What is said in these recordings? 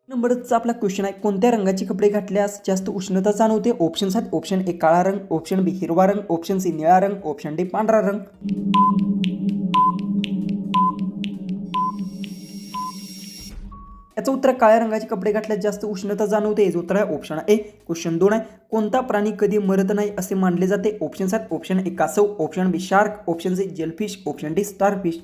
नंबरचा आपला क्वेश्चन आहे, कोणत्या रंगाचे कपडे घातल्यास जास्त उष्णता जाणवते? ऑप्शन्स आहेत, ऑप्शन ए काळा रंग, ऑप्शन बी हिरवा रंग, ऑप्शन सी निळा रंग, ऑप्शन डी पांढरा रंग. याचं उत्तर काळ्या रंगाचे कपडे घातल्यास जास्त उष्णता जाणवते. याचं उत्तर आहे ऑप्शन ए. क्वेश्चन 2 आहे, कोणता प्राणी कधी मरत नाही असे मानले जाते? ऑप्शन्स आहेत, ऑप्शन ए कासव, option B shark, option C jellyfish, option D starfish.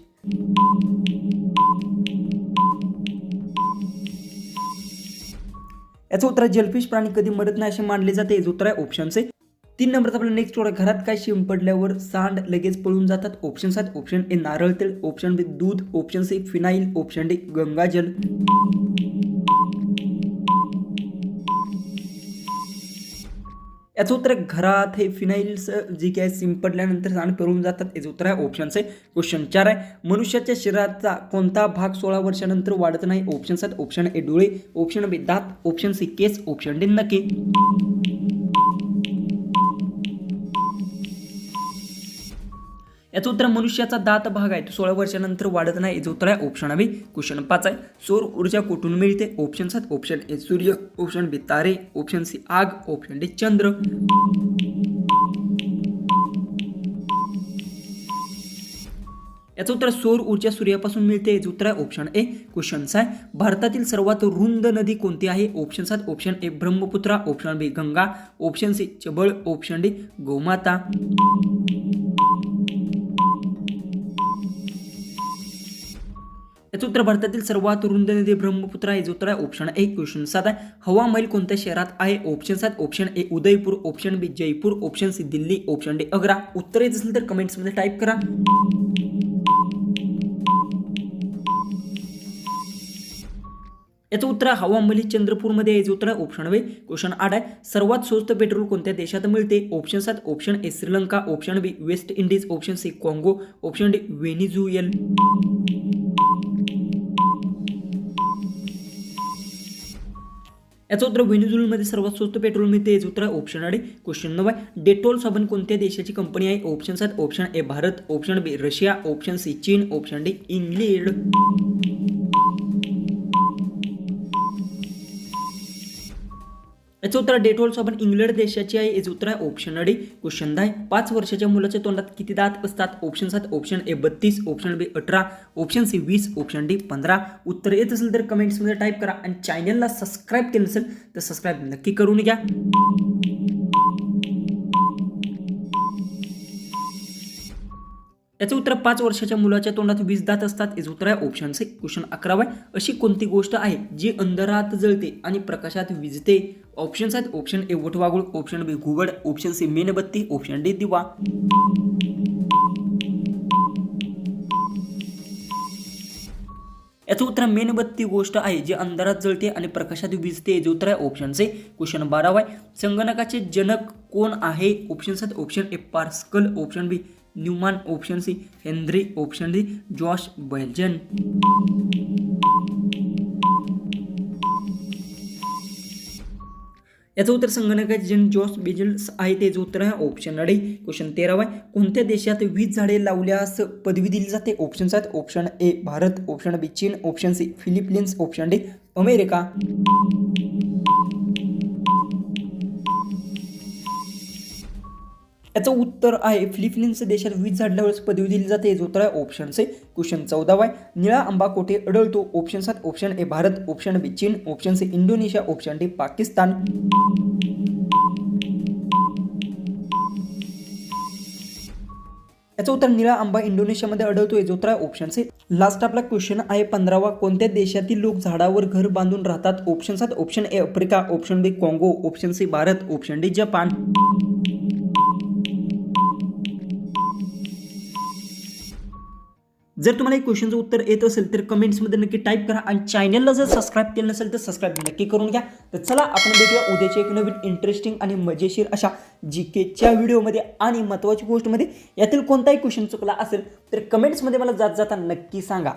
याचं उत्तर जेलफिश प्राणी कधी मरत नाही असे मानले जाते. याचं उत्तर आहे ऑप्शन सी. 3 नंबरचा आपला नेक्स्ट आहे, घरात काय शिंपडल्यावर सांड लगेच पळून जातात? ऑप्शन्स आहेत, ऑप्शन ए नारळ तेल, ऑप्शन बी दूध, option C phenyl, option D गंगाजल. याचं उत्तर घरात हे फिनाईल्स जी काय शिंपडल्यानंतर सांड पळून जातात. याचं उत्तर आहे ऑप्शन सी. क्वेश्चन 4 आहे, मनुष्याच्या शरीराचा कोणता भाग 16 वर्षानंतर वाढत नाही? ऑप्शन्स आहेत, ऑप्शन ए डोळे, ऑप्शन बी दात, ऑप्शन सी केस, ऑप्शन डी नखे. याचं उत्तर मनुष्याचा दात भाग आहे तो 16 वर्षानंतर वाढत नाही. याचं उत्तर आहे ऑप्शन बी. क्वेश्चन 5 आहे, सौर ऊर्जा कुठून मिळते? ऑप्शन्स आहेत, ऑप्शन ए सूर्य, ऑप्शन बी तारे, ऑप्शन सी आग, ऑप्शन डी चंद्र. याचं उत्तर सौर ऊर्जा सूर्यापासून मिळते. याचं उत्तर आहे ऑप्शन ए. क्वेश्चन आहे, भारतातील सर्वात रुंद नदी कोणती आहे? ऑप्शन्स आहेत, option A Brahmaputra, option B Ganga, option C Chambal, option D Gomti. याचं उत्तर भारतातील सर्वात रुंद नदी ब्रह्मपुत्रा. याचं उत्तर आहे ऑप्शन ए. क्वेश्चन 7 आहे, हवा महल कोणत्या शहरात आहे? ऑप्शन्स आहेत, option A Udaipur, option B Jaipur, option C Delhi, option D Agra. उत्तर येत असेल तर कमेंट्समध्ये टाईप करा. याचं उत्तर हवा महल चंद्रपूरमध्ये. याचं उत्तर आहे ऑप्शन बी. क्वेश्चन 8 आहे, सर्वात स्वस्त पेट्रोल कोणत्या देशात मिळते? ऑप्शन्स आहेत, option A Sri Lanka, option B West Indies, option C Congo, option D Venezuela. याचं उत्तर व्हेनेझुएलामध्ये सर्वात स्वस्त पेट्रोल मिळते. याचं उत्तर आहे ऑप्शन डी. क्वेश्चन 9 आहे, डेटॉल साबण कोणत्या देशाची कंपनी आहे? ऑप्शन्स आहेत, option A Bharat, option B Russia, option C चीन, ऑप्शन डी इंग्लंड. याचं उत्तर डेटॉल साबण इंग्लंड देशाची आहे. याचं उत्तर आहे ऑप्शन डी. क्वेश्चन 10, 5 वर्षाच्या मुलाच्या तोंडात किती दात असतात? ऑप्शन्स आहेत, option A 32, option B 18, option C 20, option D 15. उत्तर येत असेल तर कमेंट्समध्ये टाईप करा आणि चॅनलला सबस्क्राईब केलं नसेल तर सबस्क्राईब नक्की करून घ्या. याचं उत्तर 5 वर्षाच्या मुलाच्या तोंडात 20 दात असतात. याचं उत्तर आहे ऑप्शन सी. क्वेश्चन 11 आहे, अशी कोणती गोष्ट आहे जी अंधारात जळते आणि प्रकाशात विझते? ऑप्शन्स आहेत, ऑप्शन ए वटवाघूळ, ऑप्शन बी घुबड, ऑप्शन सी मेणबत्ती, ऑप्शन डी दिवा. याचं उत्तर मेणबत्ती गोष्ट आहे जी अंधारात जळते आणि प्रकाशात विझते. याचं उत्तर आहे ऑप्शन सी. क्वेश्चन 12 आहे, संगणकाचे जनक कोण आहे? ऑप्शन्स आहेत, option A Pascal, option B Newman, option C Henry, option D जॉश बेल्जन. याचं उत्तर संगणकाचे जनक जॉश बेजल्स आहे. त्याचं उत्तर आहे ऑप्शन डी. क्वेश्चन 13 आहे, कोणत्या देशात 20 झाडे लावल्यास पदवी दिली जाते? ऑप्शन्स आहेत, option A Bharat, option B चीन, option C Philippines, option D America. याचं उत्तर आहे फिलिपिन्स देशात 20 झाड लावल्यास पदवी दिली जाते. याचं उत्तर आहे ऑप्शन सी. क्वेश्चन 14 आहे, निळा आंबा कोठे आढळतो? ऑप्शन्स आहेत, option A Bharat, option B चीन, option C Indonesia, option D Pakistan. याचं उत्तर निळा आंबा इंडोनेशियामध्ये आढळतो. याचं उत्तर आहे ऑप्शन सी. लास्ट आपला क्वेश्चन आहे 15वा, कोणत्या देशातील लोक झाडावर घर बांधून राहतात? ऑप्शन्स आहेत, option A Africa, option B Congo, option C Bharat, option D Japan. जर तुम्हाला एक क्वेश्चनचं उत्तर येत असेल तर कमेंट्समध्ये नक्की टाईप करा आणि चॅनलला जर सबस्क्राईब केलं नसेल तर सबस्क्राईब नक्की करून घ्या. तर चला आपण भेटूया उद्याच्या एक नवीन इंटरेस्टिंग आणि मजेशीर अशा जीकेच्या व्हिडिओमध्ये. आणि महत्त्वाची गोष्टमध्ये यातील कोणताही क्वेश्चन चुकला असेल तर कमेंट्समध्ये मला जाता नक्की सांगा.